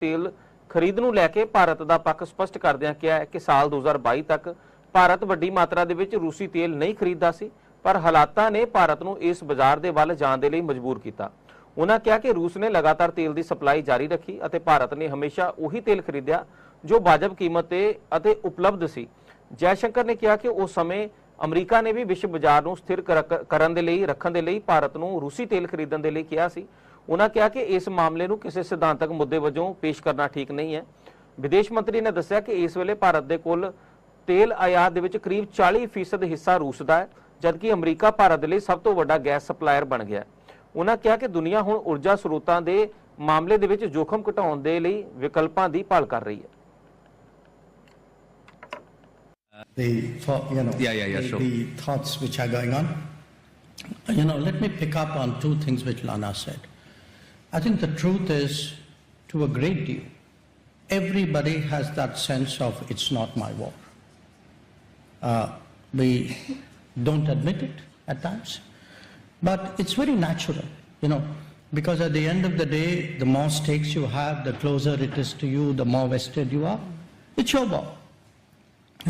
ਤੇਲ ਖਰੀਦ ਨੂੰ ਲੈ ਕੇ ਭਾਰਤ ਦਾ ਪੱਖ ਸਪਸ਼ਟ ਕਰਦਿਆਂ ਕਿਹਾ ਹੈ ਕਿ ਸਾਲ 2022 ਤੱਕ ਭਾਰਤ ਵੱਡੀ ਮਾਤਰਾ ਦੇ ਵਿੱਚ ਰੂਸੀ ਤੇਲ ਨਹੀਂ ਖਰੀਦਦਾ ਸੀ, ਪਰ ਹਾਲਾਤਾਂ ਨੇ ਭਾਰਤ ਨੂੰ ਇਸ ਬਾਜ਼ਾਰ ਦੇ ਵੱਲ ਜਾਣ ਦੇ ਲਈ ਮਜਬੂਰ ਕੀਤਾ। ਉਹਨਾਂ ਕਿਹਾ ਕਿ ਰੂਸ ਨੇ ਲਗਾਤਾਰ ਤੇਲ ਦੀ ਸਪਲਾਈ ਜਾਰੀ ਰੱਖੀ ਅਤੇ ਭਾਰਤ ਨੇ ਹਮੇਸ਼ਾ ਉਹੀ ਤੇਲ ਖਰੀਦਿਆ ਜੋ ਵਾਜਬ ਕੀਮਤ ਤੇ ਅਤੇ ਉਪਲਬਧ ਸੀ। ਜੈਸ਼ੰਕਰ ਨੇ ਕਿਹਾ ਕਿ ਉਸ ਸਮੇਂ ਅਮਰੀਕਾ ਨੇ ਵੀ ਵਿਸ਼ਵ ਬਾਜ਼ਾਰ ਨੂੰ ਸਥਿਰ ਕਰਨ ਦੇ ਲਈ ਰੱਖਣ ਦੇ ਲਈ ਭਾਰਤ ਨੂੰ ਰੂਸੀ ਤੇਲ ਖਰੀਦਣ ਦੇ ਲਈ ਕਿਹਾ ਸੀ। ਉਹਨਾਂ ਕਿਹਾ ਕਿ ਇਸ ਮਾਮਲੇ ਨੂੰ ਕਿਸੇ ਸਿਧਾਂਤਕ ਮੁੱਦੇ ਵਜੋਂ ਪੇਸ਼ ਕਰਨਾ ਠੀਕ ਨਹੀਂ ਹੈ। ਵਿਦੇਸ਼ ਮੰਤਰੀ ਨੇ ਦੱਸਿਆ ਕਿ ਇਸ ਵੇਲੇ ਭਾਰਤ ਦੇ ਕੋਲ ਤੇਲ ਆਯਾਤ ਦੇ ਵਿੱਚ ਕਰੀਬ 40% ਹਿੱਸਾ ਰੂਸ ਦਾ ਹੈ, ਜਦਕਿ ਅਮਰੀਕਾ ਭਾਰਤ ਦੇ ਲਈ ਸਭ ਤੋਂ ਵੱਡਾ ਗੈਸ ਸਪਲਾਇਰ ਬਣ ਗਿਆ। ਉਹਨਾਂ ਕਿਹਾ ਕਿ ਦੁਨੀਆ ਹੁਣ ਊਰਜਾ ਸਰੋਤਾਂ ਦੇ ਮਾਮਲੇ ਦੇ ਵਿੱਚ ਜੋਖਮ ਘਟਾਉਣ ਦੇ ਲਈ ਵਿਕਲਪਾਂ ਦੀ ਭਾਲ ਕਰ ਰਹੀ ਹੈ। The thoughts which are going on. Let me pick up on two things which Lana said. I think the truth is, to a great deal, everybody has that sense of it's not my war. We don't admit it at times, but it's very natural, because at the end of the day, the more stakes you have, the closer it is to you, the more vested you are. It's your war.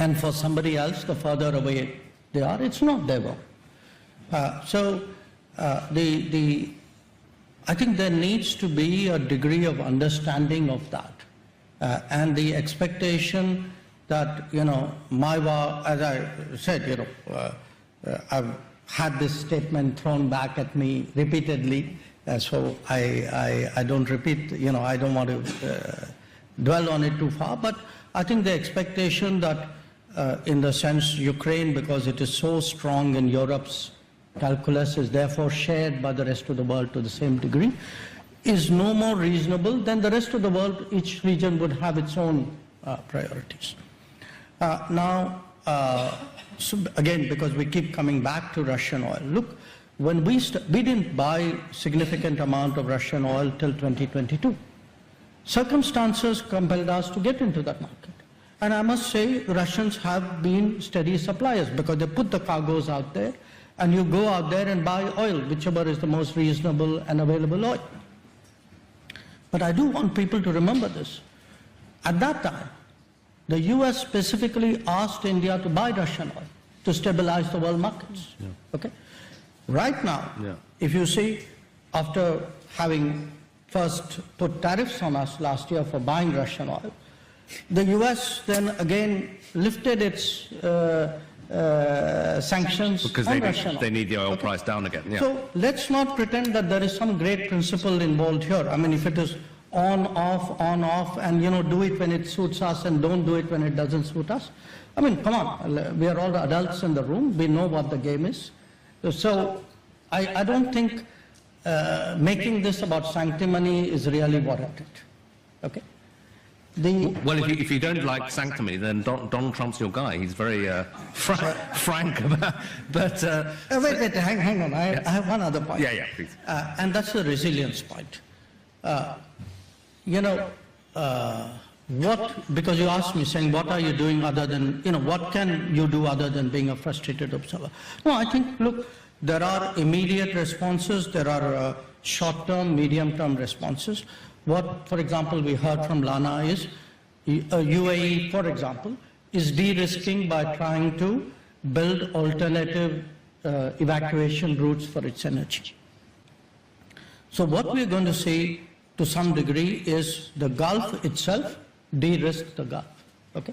And for somebody else, the further away they are, it's not their war. I think there needs to be a degree of understanding of that, and the expectation that my war, as I said, I've had this statement thrown back at me repeatedly, so I don't repeat. I don't want to dwell on it too far, but I think the expectation that in the sense Ukraine, because it is so strong in Europe's calculus, is therefore shared by the rest of the world to the same degree, is no more reasonable than the rest of the world. Each region would have its own priorities. So again, because we keep coming back to Russian oil, look, when we didn't buy significant amount of Russian oil till 2022. Circumstances compelled us to get into that market. And I must say, the Russians have been steady suppliers, because they put the cargoes out there, and you go out there and buy oil, whichever is the most reasonable and available oil. But I do want people to remember this. At that time, the US specifically asked India to buy Russian oil to stabilize the world markets. Yeah. Okay? Right now, if you see, after having first put tariffs on us last year for buying Russian oil, the US then again lifted its sanctions because on Russian oil. They need the oil price down again. Yeah. So let's not pretend that there is some great principle involved here. I mean, if it is on, off, and do it when it suits us and don't do it when it doesn't suit us. I mean, come on, we are all the adults in the room. We know what the game is. So I don't think making this about sanctimony is really warranted. Okay? Well, if you don't like sanctimony, then Donald Trump's your guy. He's very frank about. But wait, hang on. I have one other point. Yeah, please. And that's the resilience point. Because you asked me saying, what are you doing other than, what can you do other than being a frustrated observer? No, I think, look, there are immediate responses, there are short-term, medium-term responses. What, for example, we heard from Lana is UAE, for example, is de-risking by trying to build alternative evacuation routes for its energy. So what we're going to see to some degree is the Gulf itself de-risk the Gulf. Okay?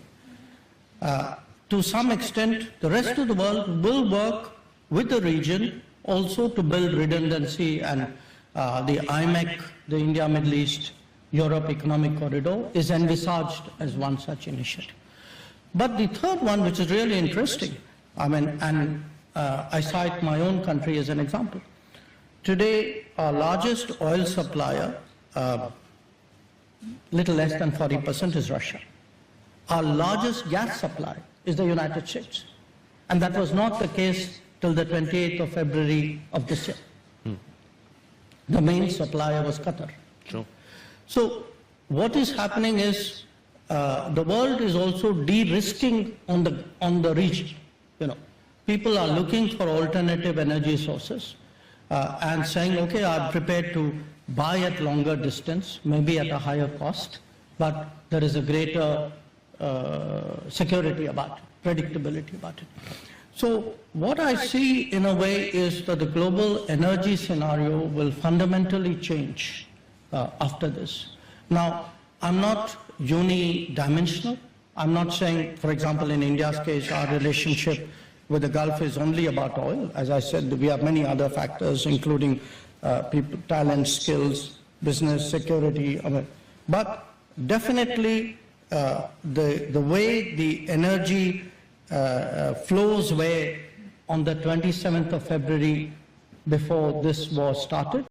To some extent, the rest of the world will work with the region also to build redundancy, and the IMEC, the India, Middle East, Europe Economic Corridor, is envisaged as one such initiative. But the third one, which is really interesting, I cite my own country as an example. Today, our largest oil supplier, little less than 40% is Russia. Our largest gas supplier is the United States. And that was not the case till the 28th of February of this year. The main supplier was Qatar. Sure. So what is happening is the world is also de-risking on the region. People are looking for alternative energy sources and saying, okay, I'm prepared to buy at longer distance, maybe at a higher cost, but there is a greater security about it, predictability about it. So what I see in a way is that the global energy scenario will fundamentally change after this. Now, I'm not unidimensional. I'm not saying, for example, in India's case, our relationship with the Gulf is only about oil. As I said, we have many other factors, including people, talent, skills, business, security. But definitely, the way the energy flows were on the 27th of February before this war started.